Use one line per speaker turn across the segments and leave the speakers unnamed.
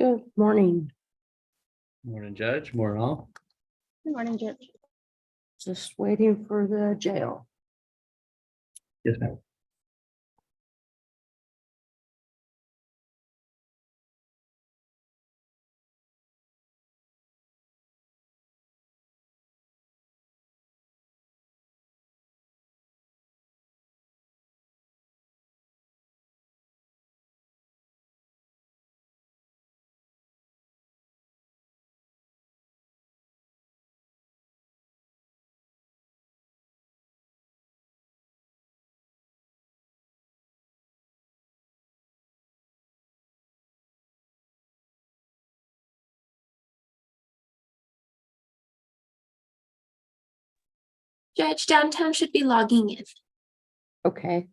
Good morning.
Morning, Judge. Morning, all.
Good morning, Judge.
Just waiting for the jail.
Yes, ma'am.
Judge, downtown should be logging in.
Okay.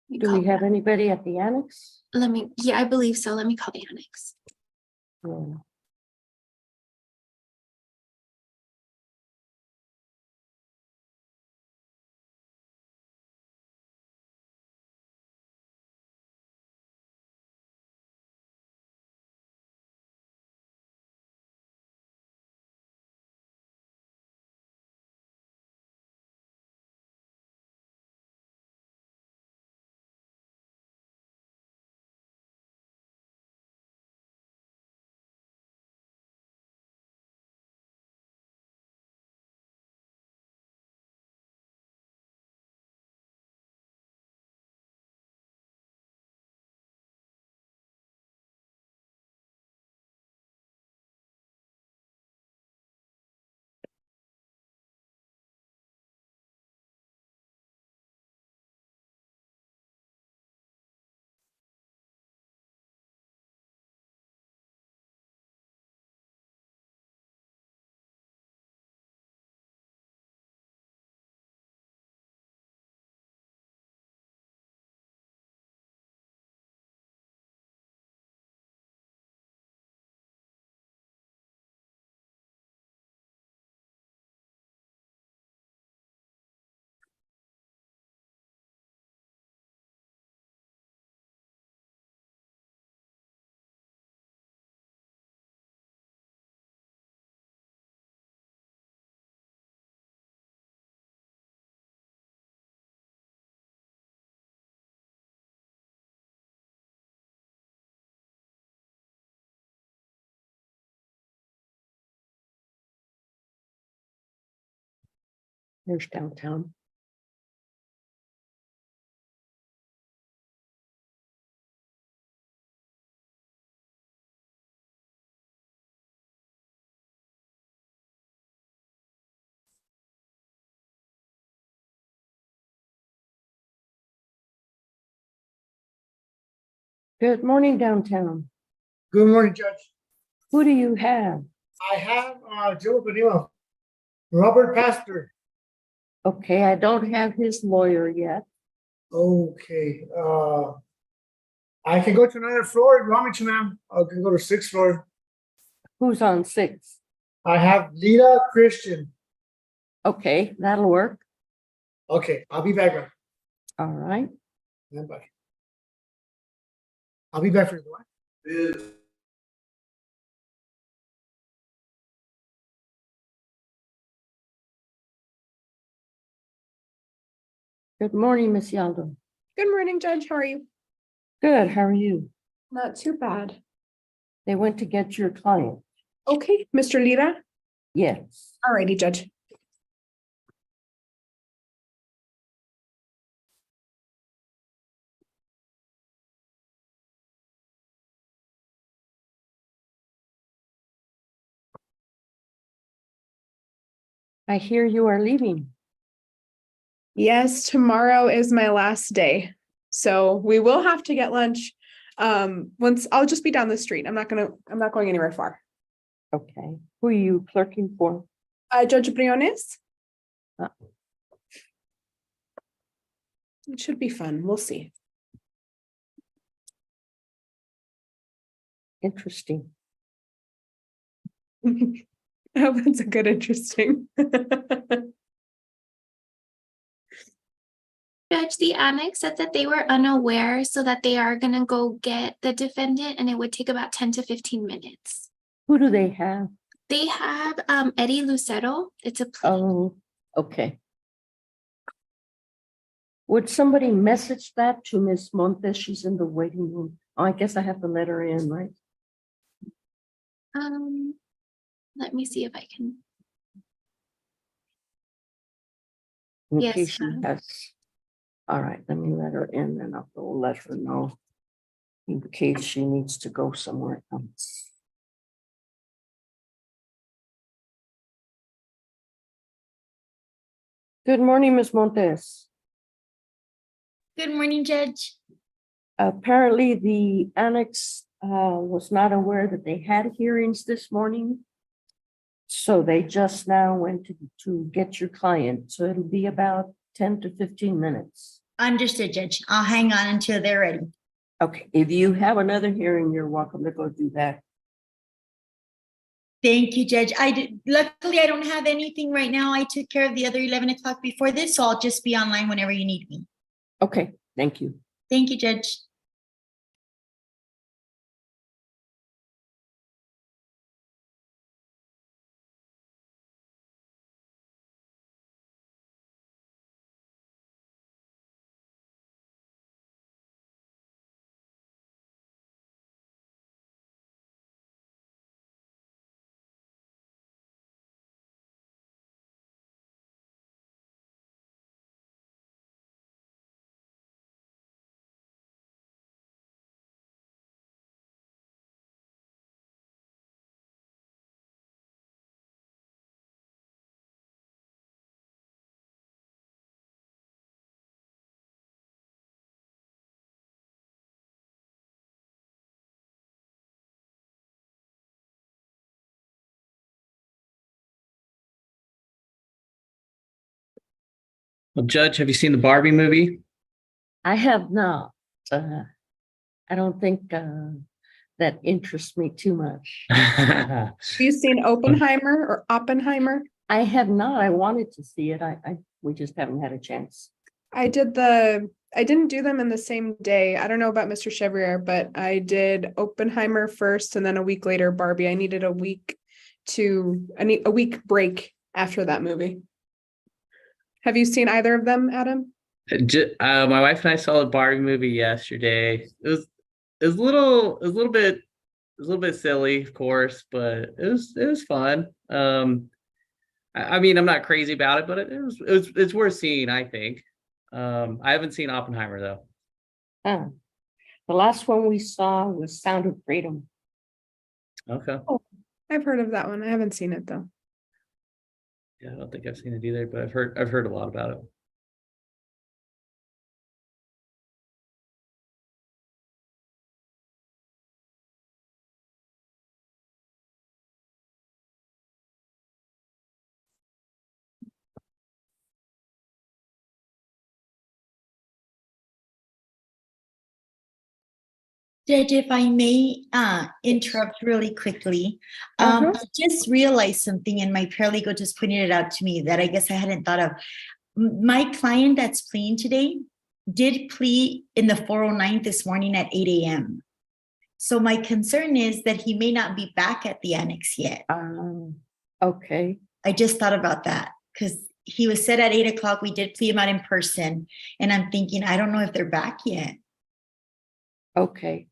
You
Do
call
we have
that.
anybody at the annex?
Yeah, I believe so. Let me call the annex.
No. There's downtown. Good morning, downtown.
Good morning, Judge.
Who do you have?
I have Joe Benio, Robert Pastor.
Okay, I don't have his lawyer yet.
Okay, I can go to another floor if you want me to, ma'am. I can go to sixth floor.
Who's on 6?
I have Lita Christian.
Okay, that'll work.
Okay, I'll be back, ma'am.
All right.
Bye. I'll be back for you.
Good morning, Miss Yaldo.
Good morning, Judge. How are you?
Good, how are you?
Not too bad.
They went to get your client.
Okay, Mr. Lira.
Yes.
Alrighty, Judge.
I hear you are leaving.
Yes, tomorrow is my last day. So we will have to get lunch. Once I'll just be down the street. I'm not going anywhere far.
Okay. Who are you clerking for?
Judge Briones?
Uh.
It should be fun. We'll see.
Interesting.
Oh, that's a good interesting.
Judge, the annex said that they were unaware, so that they are gonna go get the defendant and it would take about 10 to 15 minutes.
Who do they have?
They have Eddie Lucero. It's a plea.
Oh, okay. Would somebody message that to Miss Montes? She's in the waiting room. Oh, I guess I have to let her in, right?
Let me see if I can.
In
Yes,
case she
ma'am.
has. All right, let me let her in and I'll go let her know in case she needs to go somewhere else. Good morning, Ms. Montes.
Good morning, Judge.
Apparently, the annex was not aware that they had hearings this morning. So they just now went to get your client. So it'll be about 10 to 15 minutes.
Understood, Judge. I'll hang on until they're ready.
Okay, if you have another hearing, you're welcome to go do that.
Thank you, Judge. Luckily, I don't have anything right now. I took care of the other 11 o'clock before this, so I'll just be online whenever you need me.
Okay, thank you.
Thank you, Judge.
Well, Judge, have you seen the Barbie movie?
I have not. I don't think that interests me too much.
Have you seen Oppenheimer or Oppenheimer?
I have not. I wanted to see it. We just haven't had a chance.
I didn't do them in the same day. I don't know about Mr. Chevrier, but I did Oppenheimer first and then a week later Barbie. I needed a week break after that movie. Have you seen either of them, Adam?
My wife and I saw the Barbie movie yesterday. It was a little bit silly, of course, but it was fun. I mean, I'm not crazy about it, but it's worth seeing, I think. I haven't seen Oppenheimer though.
The last one we saw was Sound of Freedom.
Okay.
Oh, I've heard of that one. I haven't seen it though.
Yeah, I don't think I've seen it either, but I've heard a lot about it.
Judge, if I may interrupt really quickly.
Uh-huh.
I just realized something and my paralegal just pointed it out to me that I guess I hadn't thought of. My client that's pleading today did plead in the 409 this morning at 8 a.m. So my concern is that he may not be back at the annex yet.
Okay.
I just thought about that because he was said at 8 o'clock. We did plead him out in person. And I'm thinking, I don't know if they're back yet.
Okay.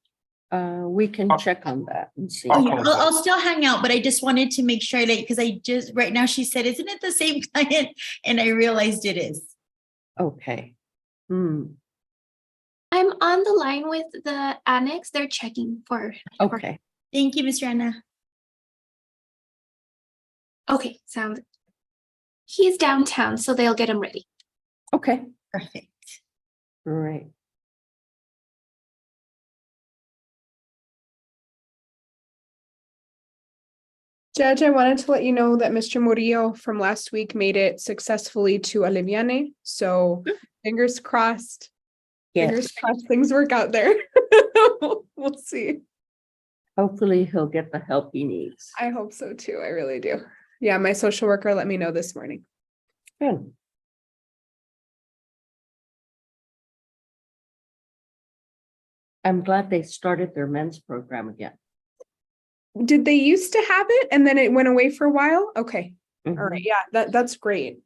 We can check on that and see.
Oh, yeah, I'll still hang out, but I just wanted to make sure that because I just right now she said, isn't it the same client? And I realized it is.
Okay.
I'm on the line with the annex. They're checking for.
Okay.
Thank you, Ms. Rana.
Okay, sounds. He's downtown, so they'll get him ready.
Okay.
Perfect.
Right.
Judge, I wanted to let you know that Mr. Murillo from last week made it successfully to Aliviane. So fingers crossed. Fingers
Yes.
crossed things work out there. We'll see.
Hopefully he'll get the help he needs.
I hope so too. I really do. Yeah, my social worker let me know this morning.
Good. I'm glad they started their men's program again.
Did they used to have it and then it went away for a while? Okay. All
Mhm.
right. Yeah, that's great.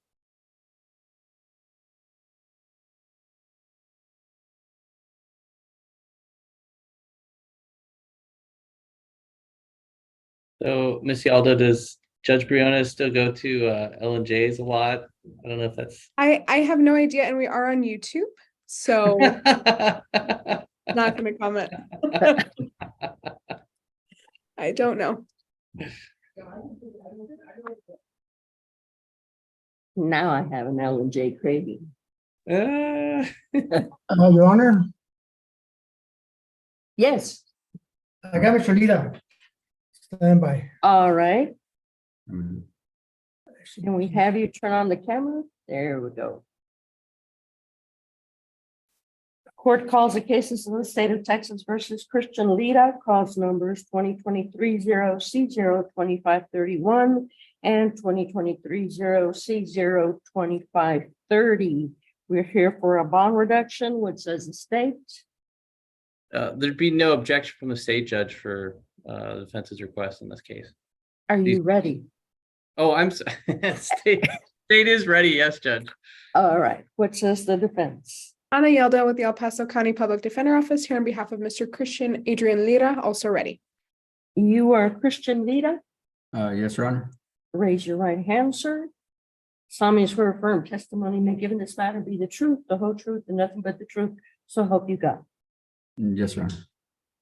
So, Miss Yalda, does Judge Brianna still go to Ellen J's a lot? I don't know if that's.
I have no idea, and we are on YouTube, so not gonna comment. I don't know.
Now I have an Ellen J craving.
Your Honor,
Yes,
I got Mr. Lira. Stand by.
all right. Can we have you turn on the camera? There we go. Court calls the cases in the state of Texas versus Christian Lira, cause numbers 2023-0C02531 and 2023-0C02530. We're here for a bond reduction, which says the state.
There'd be no objection from the state judge for the defense's request in this case.
Are you ready?
Oh, state is ready. Yes, Judge.
All right, what says the defense?
Ana Yelda with the El Paso County Public Defender Office here on behalf of Mr. Christian Adrian Lira, also ready.
You are Christian Lira.
Yes, Your Honor.
Raise your right hand, sir. Solemnly swear affirm testimony may give in this matter be the truth, the whole truth, and nothing but the truth. So help you God.
Yes, Your Honor.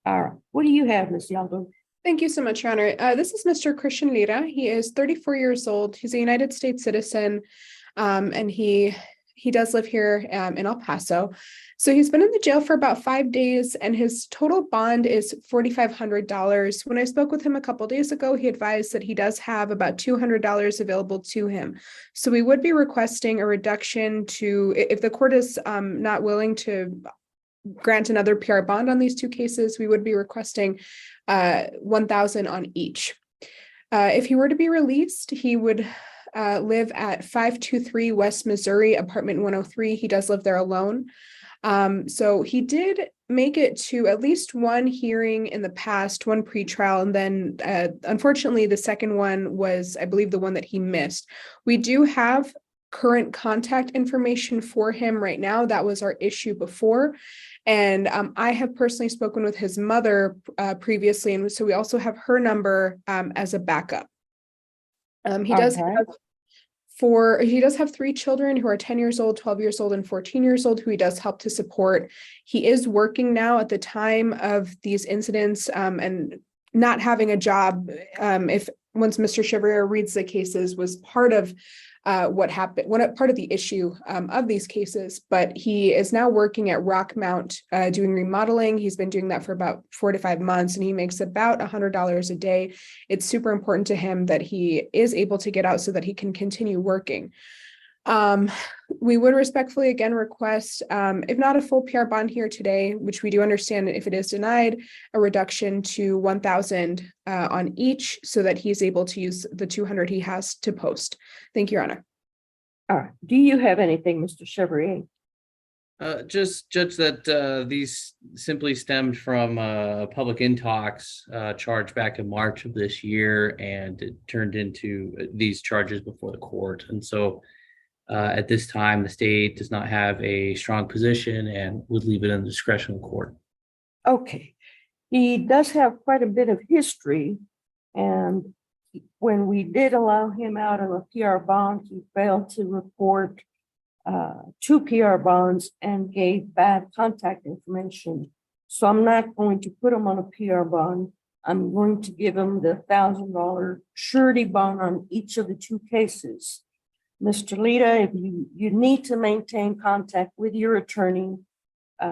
All right. What do you have, Ms. Yaldo?
Thank you so much, Your Honor. This is Mr. Christian Lira. He is 34 years old. He's a United States citizen, and he does live here in El Paso. So he's been in the jail for about 5 days, and his total bond is $4,500. When I spoke with him a couple of days ago, he advised that he does have about $200 available to him. So we would be requesting a reduction to, if the court is not willing to grant another PR bond on these two cases, we would be requesting $1,000 on each. If he were to be released, he would live at 523 West Missouri, apartment 103. He does live there alone. So he did make it to at least one hearing in the past, one pretrial, and then unfortunately the second one was, I believe, the one that he missed. We do have current contact information for him right now. That was our issue before. And I have personally spoken with his mother previously, and so we also have her number as a backup. He does have three children who are 10 years old, 12 years old, and 14 years old, who he does help to support. He is working now at the time of these incidents and not having a job. If once Mr. Chevrier reads the cases, was part of what happened, part of the issue of these cases, but he is now working at Rockmount doing remodeling. He's been doing that for about 4 to 5 months, and he makes about $100 a day. It's super important to him that he is able to get out so that he can continue working. We would respectfully again request, if not a full PR bond here today, which we do understand if it is denied, a reduction to $1,000 on each so that he's able to use the $200 he has to post. Thank you, Your Honor.
All right. Do you have anything, Mr. Chevrier?
Just Judge, that these simply stemmed from public intox charge back in March of this year, and it turned into these charges before the court. And so at this time, the state does not have a strong position and would leave it in the discretion of the court.
Okay. He does have quite a bit of history, and when we did allow him out on a PR bond, he failed to report 2 PR bonds and gave bad contact information. So I'm not going to put him on a PR bond. I'm going to give him the $1,000 surety bond on each of the 2 cases. Mr. Lita, if you need to maintain contact with your attorney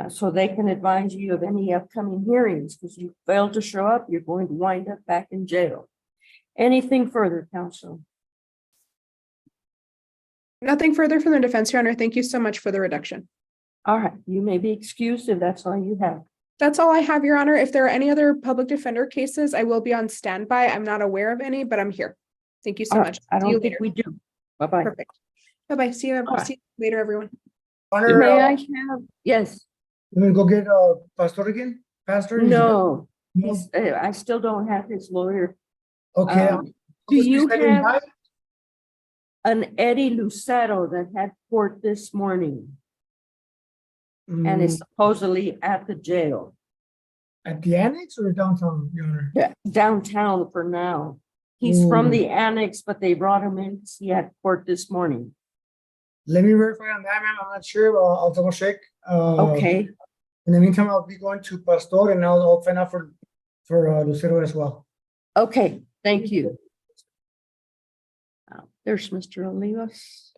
so they can advise you of any upcoming hearings, because you failed to show up, you're going to wind up back in jail. Anything further, counsel?
Nothing further from the defense, Your Honor. Thank you so much for the reduction.
All right, you may be excused if that's all you have.
That's all I have, Your Honor. If there are any other public defender cases, I will be on standby. I'm not aware of any, but I'm here. Thank you so
All
much.
right, I
See you
don't think
later.
we do. Bye-bye.
Perfect. Bye-bye. See you
right.
see you later, everyone.
Honor,
May I have, yes,
you gonna go get Pastor again? Pastor?
No,
No?
he's, I still don't have his lawyer.
Okay.
Do
Supposed to be
you
standing
have
by?
an Eddie Lucero that had court this morning and is supposedly at the jail?
At the annex or downtown, Your Honor?
Downtown for now. He's from
Ooh.
the annex, but they brought him in because he had court this morning.
Let me verify on that, ma'am. I'm not sure, but I'll double check.
Okay,
In the meantime, I'll be going to Pastor and I'll find out for Lucero as well.
okay, thank you. There's Mr. Olivas.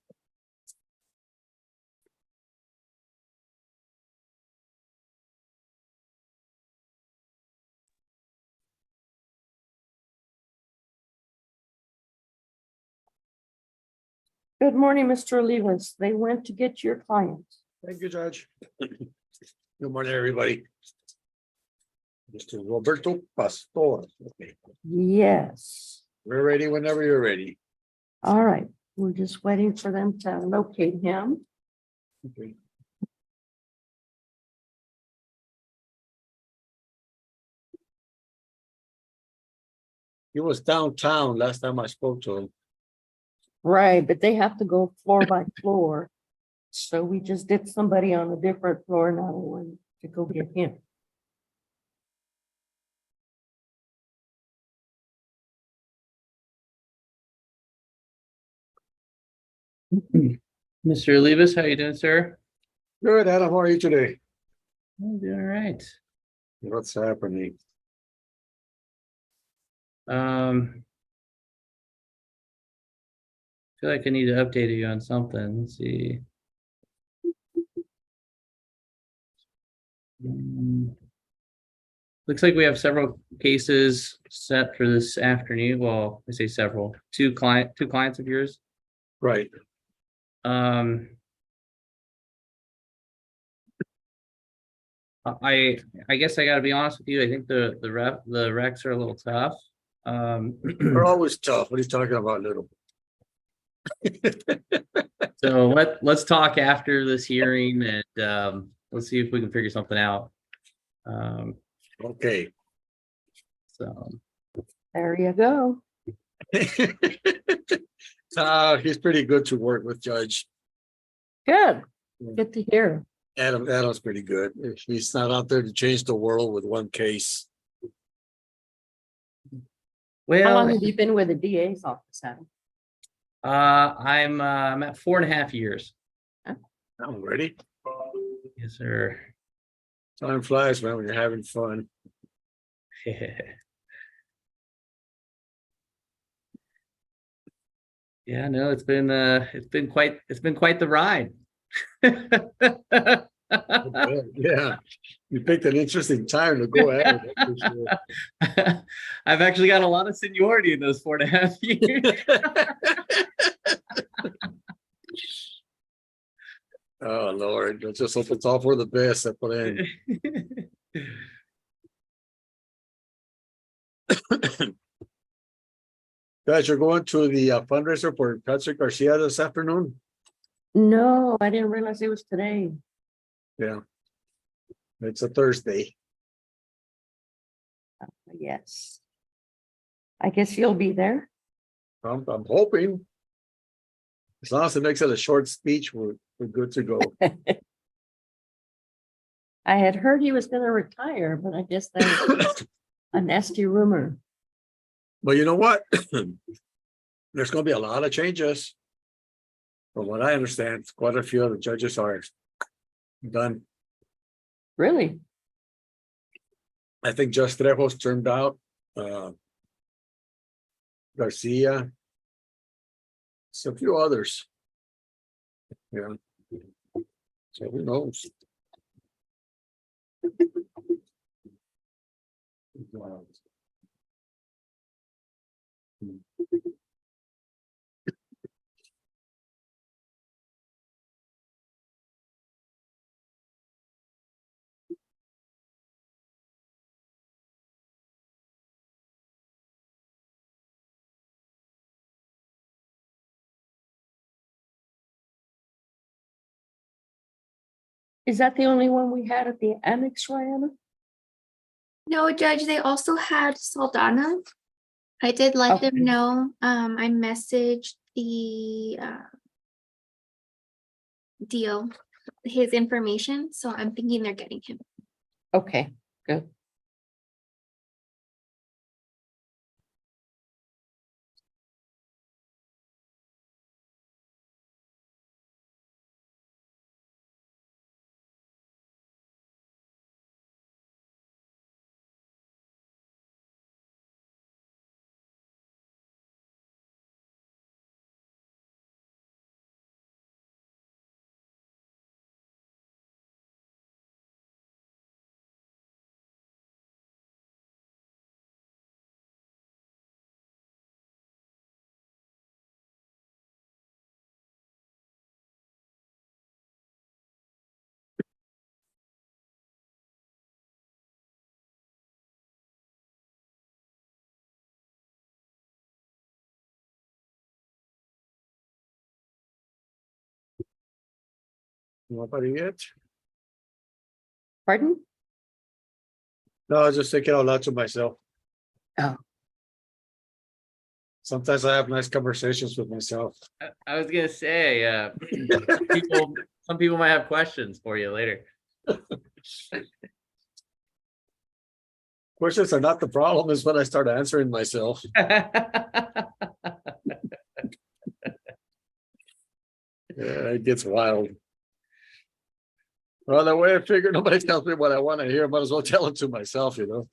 Good morning, Mr. Olivas. They went to get your client.
Thank you, Judge. Good morning, everybody. Mr. Roberto Pastor. Okay,
Yes.
we're ready whenever you're ready.
All right. We're just waiting for them to locate him.
Okay. He was downtown last time I spoke to him.
Right, but they have to go floor by floor. So we just did somebody on a different floor now one to go get him.
Mr. Olivas, how you doing, sir?
Good, Adam, how are you today?
I'm doing all right.
What's happening?
Feel like I need to update you on something. Let's see. Looks like we have several cases set for this afternoon. Well, I say several. Two clients of yours.
Right.
I guess I got to be honest with you. I think the recs are a little tough.
They're always tough. What are you talking about, little?
So let's talk after this hearing and let's see if we can figure something out.
Okay.
So
There you go.
He's pretty good to work with, Judge.
Good. Good to hear.
Adam's pretty good. He's not out there to change the world with one case.
How long
well,
have you been with the DA's office, Adam?
I'm at 4.5 years.
I'm ready.
Yes, sir.
Time flies, man, when you're having fun.
Yeah, no, it's been quite the ride.
Yeah, you picked an interesting time to go at it. That's for sure.
I've actually got a lot of seniority in those 4.5 years.
Oh Lord, let's just hope it's all for the best. I put in. Guys, you're going to the fundraiser for Patrick Garcia this afternoon.
No, I didn't realize it was today.
Yeah, it's a Thursday.
Yes. I guess you'll be there.
I'm hoping. As long as it makes it a short speech, we're good to go.
I had heard he was going to retire, but I guess that was a nasty rumor.
But you know what? There's going to be a lot of changes. From what I understand, quite a few of the judges are done.
Really?
I think Judge Trejo's turned out. Garcia. So a few others. Yeah. So who knows?
Is that the only one we had at the annex, Rihanna?
No, Judge, they also had Saldana. I did let them
Okay.
know. I messaged the deal, his information, so I'm thinking they're getting him.
Okay, good.
Nobody yet?
Pardon?
No, I was just thinking out loud to myself.
Oh.
Sometimes I have nice conversations with myself.
I was gonna say, some people might have questions for you later.
Questions are not the problem, is when I start answering myself. Yeah, it gets wild. Well, the way I figure nobody tells me what I want to hear, I might as well tell it to myself, you know?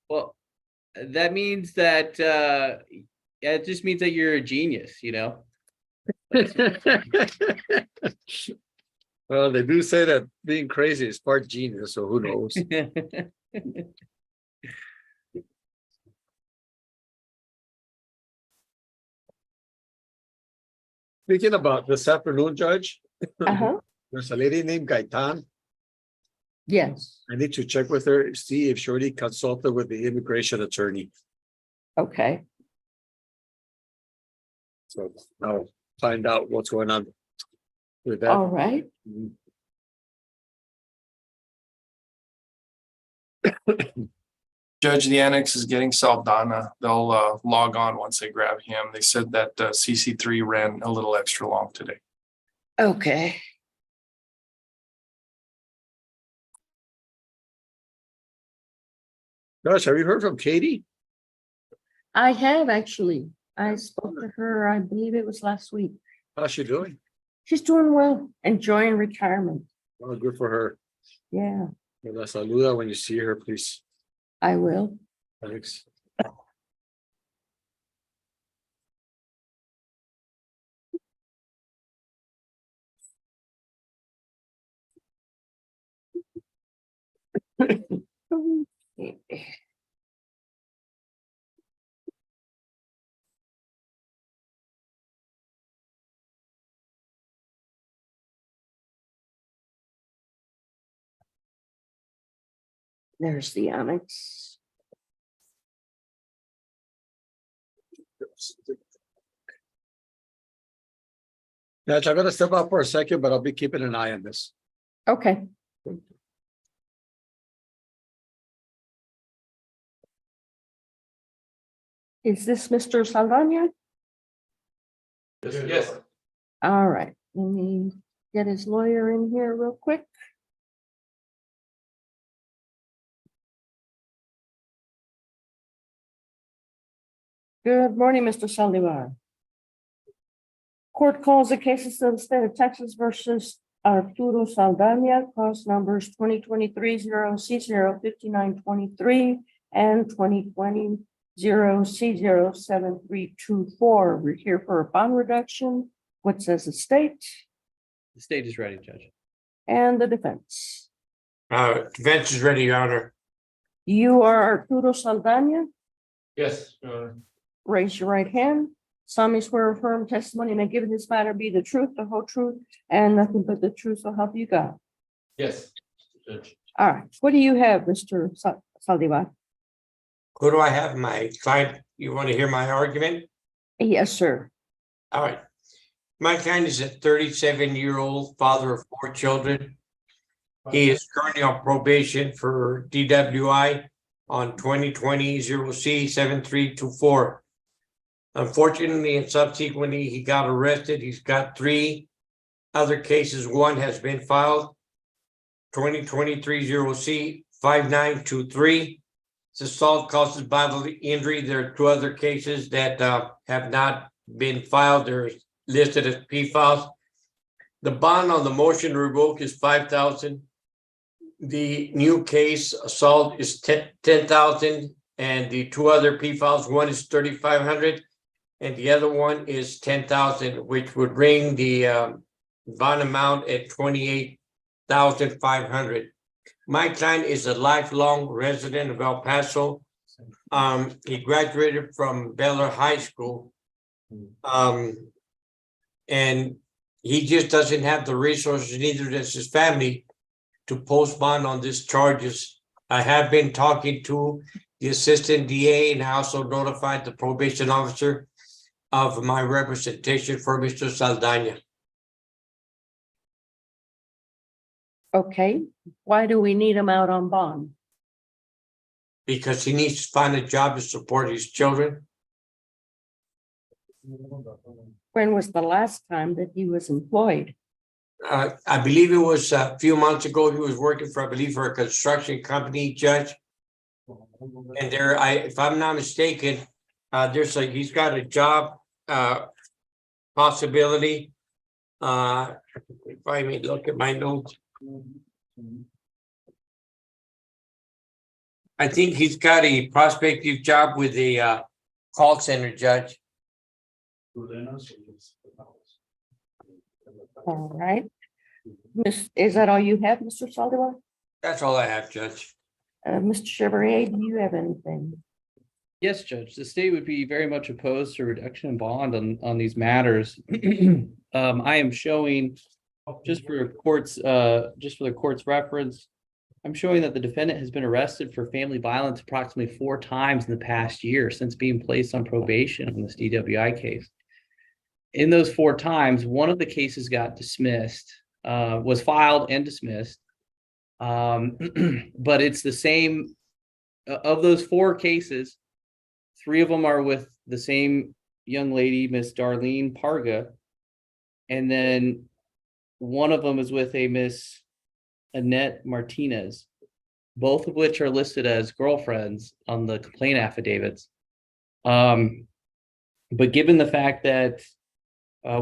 Well, that means that it just means that you're a genius, you know.
Well, they do say that being crazy is part genius, so who knows? Speaking about this afternoon, Judge,
Uh-huh,
there's a lady named Gaitan.
yes,
I need to check with her, see if Shorty consulted with the immigration attorney.
okay,
So I'll find out what's going on with that.
all right.
Judge, the annex is getting Saldana. They'll log on once they grab him. They said that CC3 ran a little extra long today.
Okay.
Gosh, have you heard from Katie?
I have actually. I spoke to her, I believe it was last week.
How's she doing?
She's doing well, enjoying retirement.
Oh, good for her.
Yeah,
Me la saluda when you see her, please.
I will.
Thanks.
There's the annex.
Yeah, I'm gonna step out for a second, but I'll be keeping an eye on this.
Okay. Is this Mr. Saldana?
Yes.
All right, let me get his lawyer in here real quick. Good morning, Mr. Saldivar. Court calls the cases of the state of Texas versus Arturo Saldana, cause numbers 2023-0C05923 and 2020-0C07324. We're here for a bond reduction. What says the state
The stage is ready, Judge.
and the defense?
Defense is ready, Your Honor.
You are Arturo Saldana.
Yes, Your Honor.
Raise your right hand. Solemnly swear or affirm testimony may give in this matter be the truth, the whole truth, and nothing but the truth, so help you God.
Yes, Judge.
All right, what do you have, Mr. Saldivar?
Who do I have? My client, you want to hear my argument?
Yes, sir.
All right. My client is a 37-year-old father of 4 children. He is currently on probation for DWI on 2020-0C7324. Unfortunately, and subsequently, he got arrested. He's got 3 other cases. One has been filed, 2023-0C5923. It's assault causes bodily injury. There are 2 other cases that have not been filed. They're listed as P files. The bond on the motion to revoke is $5,000. The new case assault is $10,000, and the 2 other P files, one is $3,500, and the other one is $10,000, which would bring the bond amount at $28,500. My client is a lifelong resident of El Paso. He graduated from Baylor High School. And he just doesn't have the resources, neither does his family, to post bond on these charges. I have been talking to the assistant DA, and I also notified the probation officer of my representation for Mr. Saldana.
Okay, why do we need him out on bond?
Because he needs to find a job to support his children.
When was the last time that he was employed?
I believe it was a few months ago. He was working for, I believe, for a construction company, Judge. And there, if I'm not mistaken, he's got a job possibility. If I may look at my notes. I think he's got a prospective job with a call center, Judge.
All right. Is that all you have, Mr. Saldivar?
That's all I have, Judge.
Mr. Chevrier, do you have anything?
Yes, Judge, the state would be very much opposed to reduction in bond on these matters. I am showing, just for the court's reference, I'm showing that the defendant has been arrested for family violence approximately 4 times in the past year since being placed on probation on this DWI case. In those 4 times, one of the cases got dismissed, was filed and dismissed. But it's the same, of those 4 cases, 3 of them are with the same young lady, Miss Darlene Parga, and then one of them is with a Miss Annette Martinez, both of which are listed as girlfriends on the complaint affidavits. But given the fact that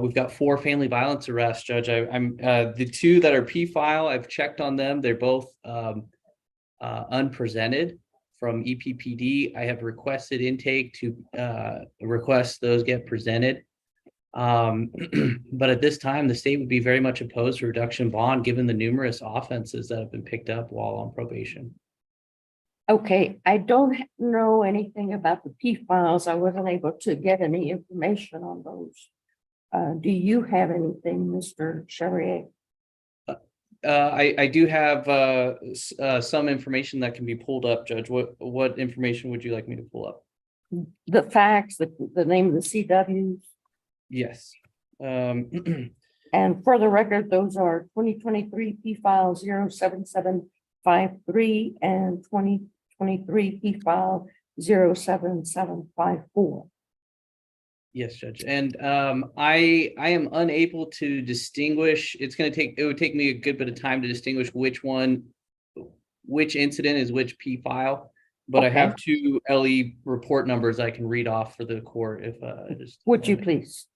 we've got 4 family violence arrests, Judge, I'm the 2 that are P file, I've checked on them. They're both unpresented from EPPD. I have requested intake to request those get presented. But at this time, the state would be very much opposed to reduction bond given the numerous offenses that have been picked up while on probation.
Okay, I don't know anything about the P files. I wasn't able to get any information on those. Do you have anything, Mr. Chevrier?
I do have some information that can be pulled up, Judge. What information would you like me to pull up?
The facts, the name of the CWs?
Yes.
And for the record, those are 2023 P file 07753 and 2023 P file 07754.
Yes, Judge. And I am unable to distinguish. It would take me a good bit of time to distinguish which incident is which P file. But
Okay.
I have 2 LE report numbers I can read off for the court if
Would you please?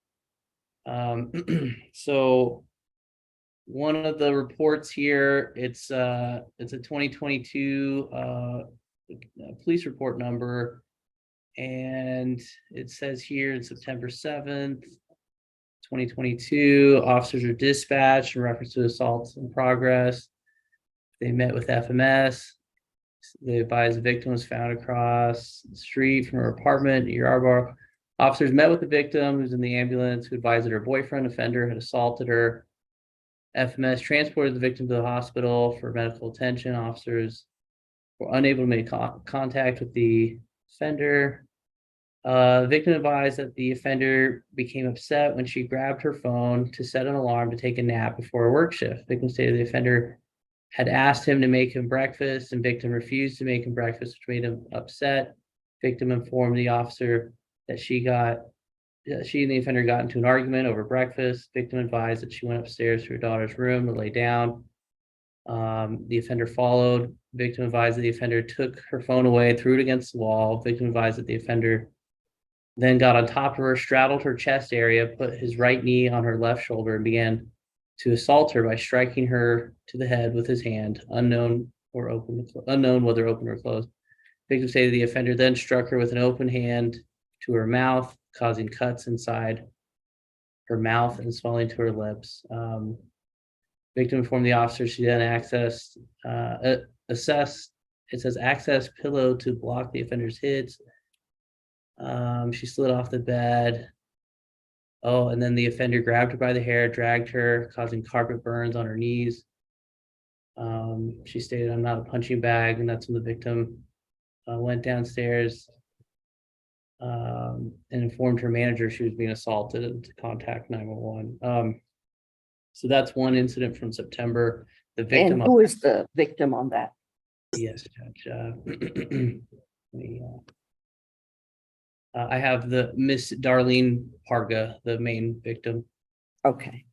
So one of the reports here, it's a 2022 police report number. And it says here in September 7th, 2022, officers are dispatched in reference to assaults in progress. They met with FMS. They advised the victim was found across the street from her apartment near Yarborough. Officers met with the victim who's in the ambulance, who advised that her boyfriend offender had assaulted her. FMS transported the victim to the hospital for medical attention. Officers were unable to make contact with the offender. The victim advised that the offender became upset when she grabbed her phone to set an alarm to take a nap before a work shift. The victim stated the offender had asked him to make him breakfast, and victim refused to make him breakfast, which made him upset. Victim informed the officer that she and the offender got into an argument over breakfast. Victim advised that she went upstairs to her daughter's room to lay down. The offender followed. Victim advised that the offender took her phone away, threw it against the wall. Victim advised that the offender then got on top of her, straddled her chest area, put his right knee on her left shoulder, and began to assault her by striking her to the head with his hand, unknown whether open or closed. Victim stated the offender then struck her with an open hand to her mouth, causing cuts inside her mouth and swelling to her lips. Victim informed the officer she then accessed pillow to block the offender's hits. She slid off the bed. Oh, and then the offender grabbed her by the hair, dragged her, causing carpet burns on her knees. She stated, "I'm not a punching bag," and that's when the victim went downstairs and informed her manager she was being assaulted and to contact 911. So that's one incident from September. The victim.
And who is the victim on that?
Yes, Judge. I have the Miss Darlene Parga, the main victim.
Okay,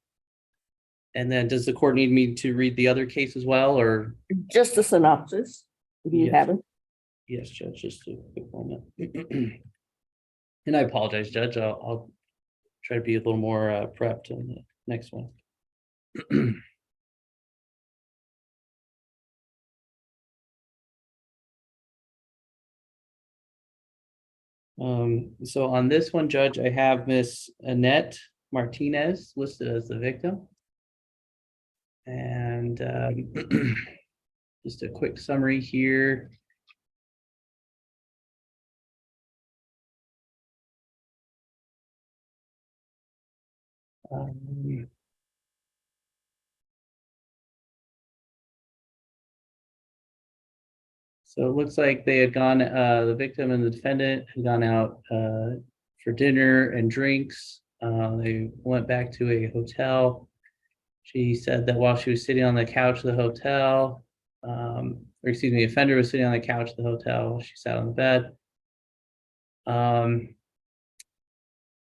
And then does the court need me to read the other case as well, or?
just a synopsis. Do you
Yes.
have it?
Yes, Judge, just a quick moment. And I apologize, Judge. I'll try to be a little more prepped on the next one. So on this one, Judge, I have Miss Annette Martinez listed as the victim. And just a quick summary here. So it looks like they had gone, the victim and the defendant had gone out for dinner and drinks. They went back to a hotel. She said that while she was sitting on the couch of the hotel, or excuse me, the offender was sitting on the couch of the hotel. She sat on the bed.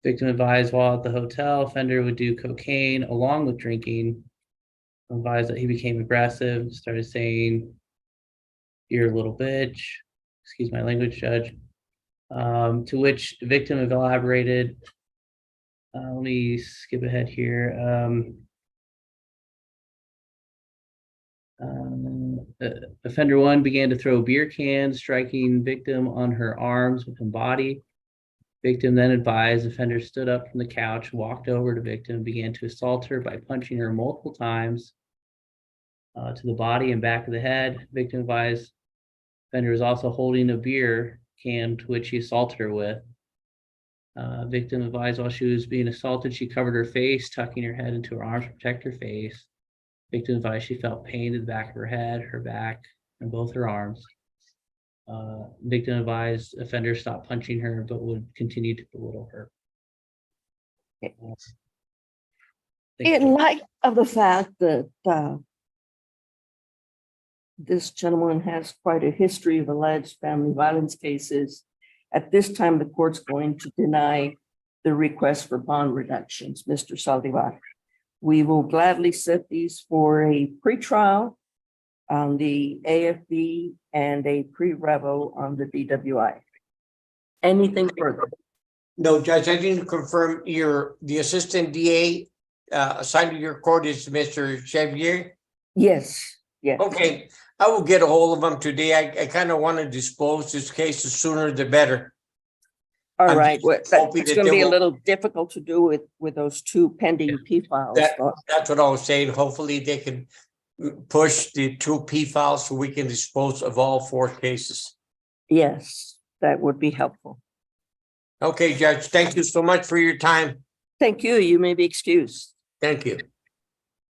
Victim advised while at the hotel, offender would do cocaine along with drinking. Advised that he became aggressive, started saying, "You're a little bitch," excuse my language, Judge. To which the victim elaborated. Let me skip ahead here. Offender one began to throw beer cans, striking victim on her arms and body. Victim then advised offender stood up from the couch, walked over to victim, and began to assault her by punching her multiple times to the body and back of the head. Victim advised offender was also holding a beer can to which he assaulted her with. Victim advised while she was being assaulted, she covered her face, tucking her head into her arms to protect her face. Victim advised she felt pain in the back of her head, her back, and both her arms. Victim advised offender stopped punching her, but would continue to belittle her.
In light of the fact that this gentleman has quite a history of alleged family violence cases, at this time, the court's going to deny the request for bond reductions, Mr. Saldivar. We will gladly set these for a pretrial on the AFB and a pre-revo on the DWI. Anything further?
No, Judge, I didn't confirm the assistant DA assigned to your court is Mr. Chevier.
Yes, yes.
Okay, I will get a hold of him today. I kind of want to dispose this case the sooner the better.
All
I'm
right,
just
well,
hoping
that's
that
going to
they
be a
will-
little difficult to do with those two pending P files.
That's what I was saying. Hopefully they can push the 2 P files so we can dispose of all 4 cases.
Yes, that would be helpful.
Okay, Judge, thank you so much for your time.
Thank you. You may be excused.
Thank you.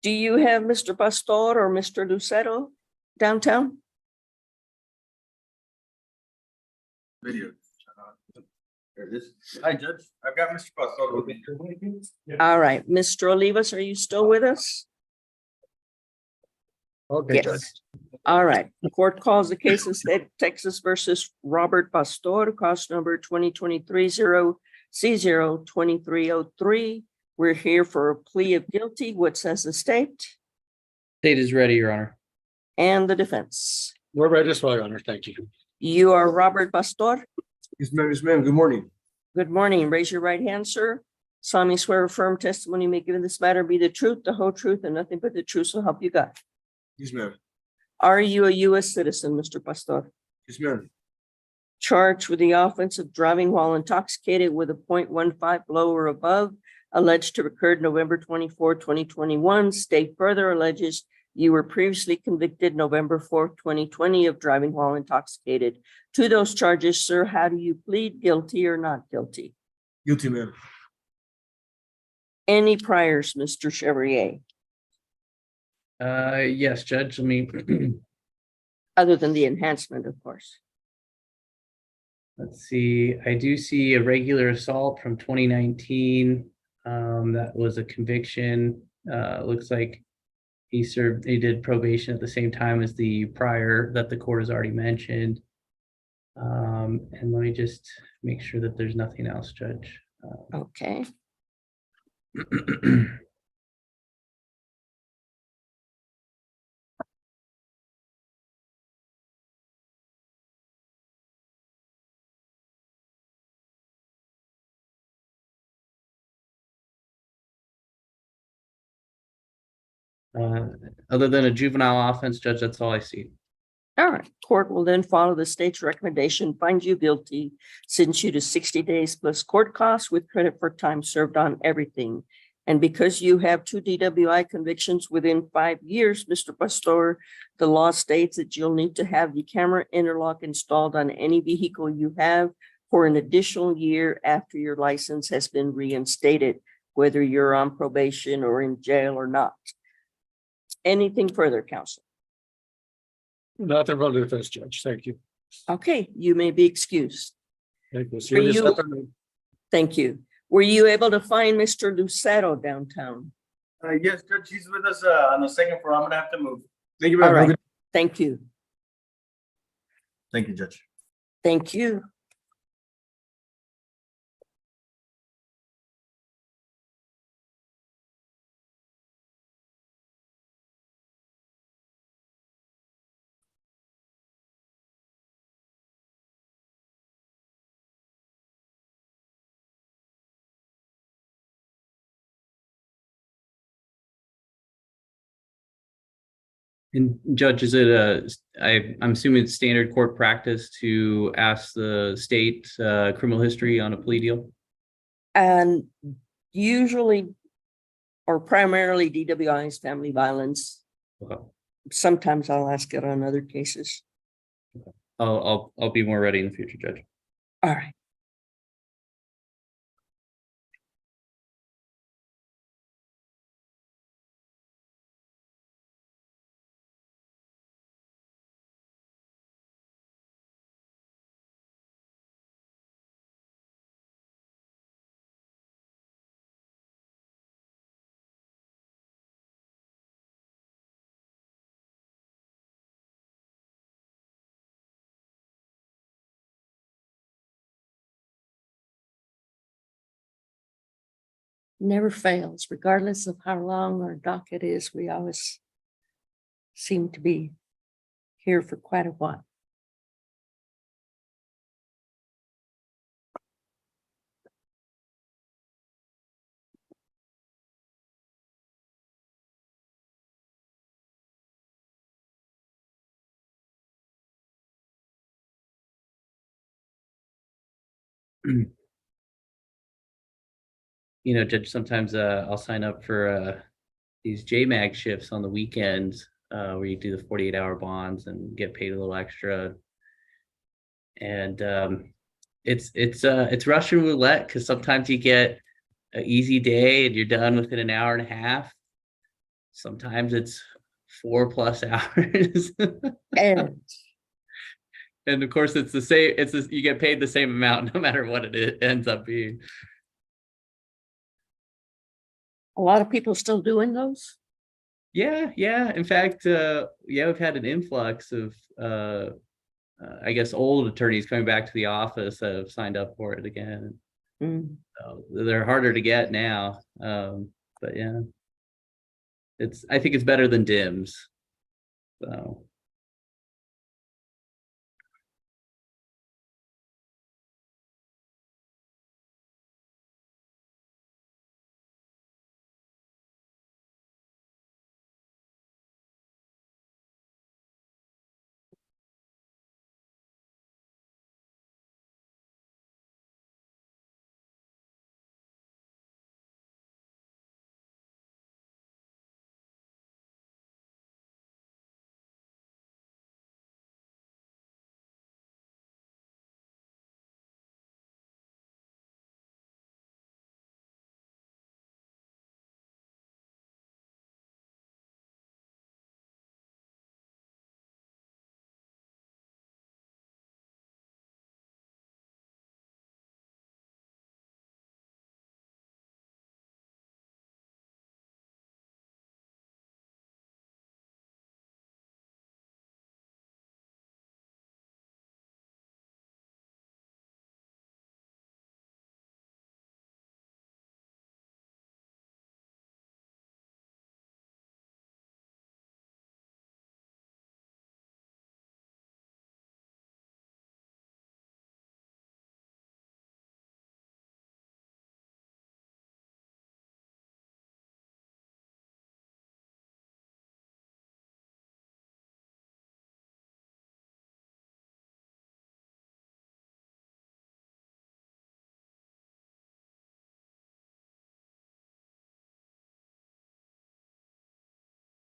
Do you have Mr. Pastor or Mr. Lucero downtown?
Video. There it is. Hi, Judge. I've got Mr. Pastor with me.
All right, Mr. Olivas, are you still with us?
Okay, Judge.
Yes. All right. The court calls the case of State of Texas versus Robert Pastor, cause number 2023-0C02303. We're here for a plea of guilty. What says the state
State is ready, Your Honor.
and the defense?
We're ready to swear, Your Honor. Thank you.
You are Robert Pastor.
Yes, ma'am. Yes, ma'am. Good morning.
Good morning. Raise your right hand, sir. Solemnly swear affirm testimony you may give in this matter be the truth, the whole truth, and nothing but the truth, so help you God.
Yes, ma'am.
Are you a U.S. citizen, Mr. Pastor?
Yes, ma'am.
Charged with the offense of driving while intoxicated with a .15 below or above, alleged to have occurred November 24, 2021. State further alleges you were previously convicted November 4th, 2020 of driving while intoxicated. To those charges, sir, how do you plead, guilty or not guilty?
Guilty, ma'am.
Any priors, Mr. Chevrier,
Yes, Judge. Let me
other than the enhancement, of course?
let's see. I do see a regular assault from 2019. That was a conviction. Looks like he did probation at the same time as the prior that the court has already mentioned. And let me just make sure that there's nothing else, Judge.
Okay.
Other than a juvenile offense, Judge, that's all I see.
All right. Court will then follow the state's recommendation, find you guilty, sentence you to 60 days plus court costs with credit for time served on everything. And because you have 2 DWI convictions within 5 years, Mr. Pastor, the law states that you'll need to have the camera interlock installed on any vehicle you have for an additional year after your license has been reinstated, whether you're on probation or in jail or not. Anything further, counsel?
Nothing from the defense, Judge. Thank you.
Okay, you may be excused.
Thank you. See you this
you-
afternoon.
Thank you. Were you able to find Mr. Lucero downtown?
Yes, Judge, he's with us on the second floor. I'm gonna have to move. Thank you, ma'am.
All
Have a
right,
good-
thank you.
Thank you, Judge.
Thank you.
And Judge, is it I'm assuming it's standard court practice to ask the state criminal history on a plea deal?
And usually, or primarily DWI's family violence.
Okay.
Sometimes I'll ask it on other cases.
I'll be more ready in the future, Judge.
All right. Never fails, regardless of how long our docket is, we always seem to be here for quite a while.
You know, Judge, sometimes I'll sign up for these JMAG shifts on the weekends where you do the 48-hour bonds and get paid a little extra. And it's Russian roulette because sometimes you get an easy day and you're done within an hour and a half. Sometimes it's 4+ hours. And of course, it's the same. You get paid the same amount no matter what it ends up being.
A lot of people still doing those?
Yeah. In fact, yeah, we've had an influx of I guess old attorneys coming back to the office that have signed up for it again.
Mm.
So they're harder to get now. But yeah, I think it's better than DIMS. So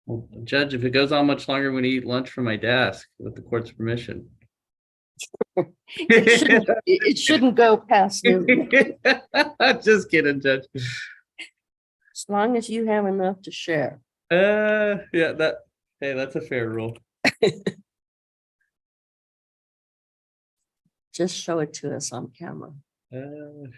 well, Judge, if it goes on much longer, I'm going to eat lunch from my desk with the court's permission.
It shouldn't go past noon,
Just kidding, Judge.
as long as you have enough to share.
Yeah, hey, that's a fair rule.
Just show it to us on camera.
Uh,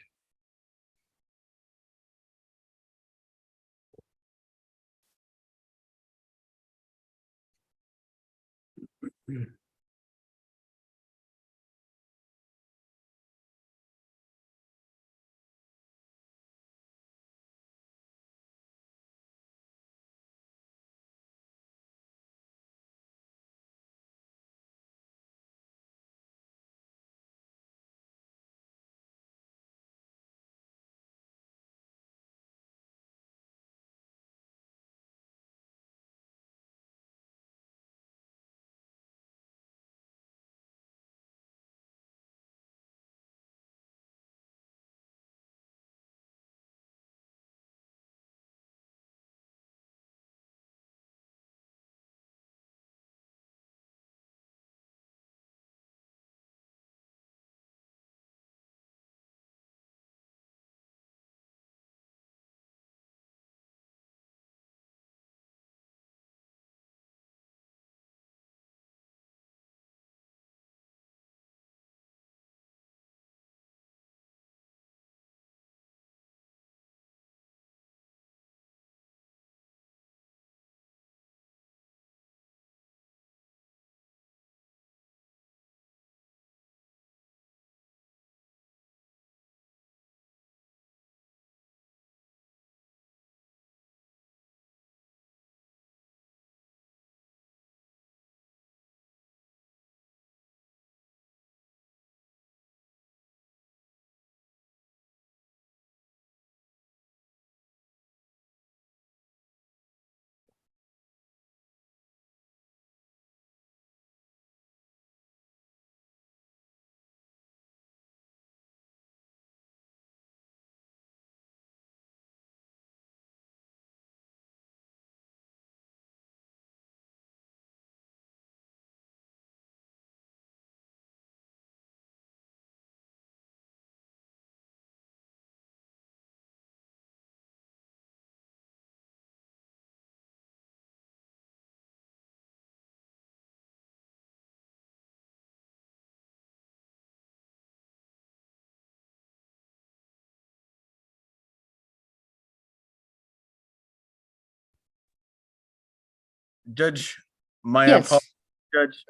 Judge, my
Yes.
apologies,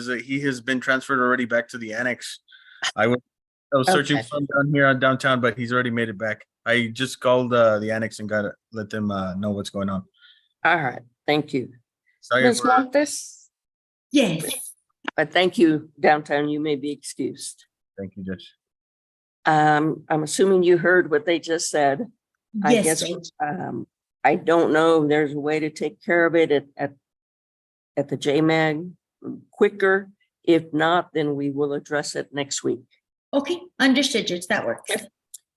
Judge, he has been transferred already back to the annex. I was searching
Okay.
for him down here on downtown, but he's already made it back. I just called the annex and let them know what's going on.
All right, thank you.
Sorry
Ms.
for,
Montes,
Yes.
but thank you, downtown, you may be excused.
thank you, Judge.
I'm assuming you heard what they just said. I
Yes,
guess,
Judge.
I don't know if there's a way to take care of it at the JMAG quicker. If not, then we will address it next week.
Okay, understood, Judge. That works.
Thank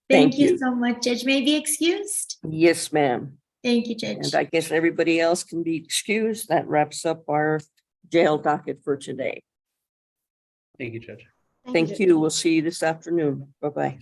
Thank you
you.
so much, Judge. May I be excused?
Yes, ma'am.
Thank you, Judge.
And I guess everybody else can be excused. That wraps up our jail docket for today.
Thank you, Judge.
Thank you. We'll see you this afternoon. Bye-bye.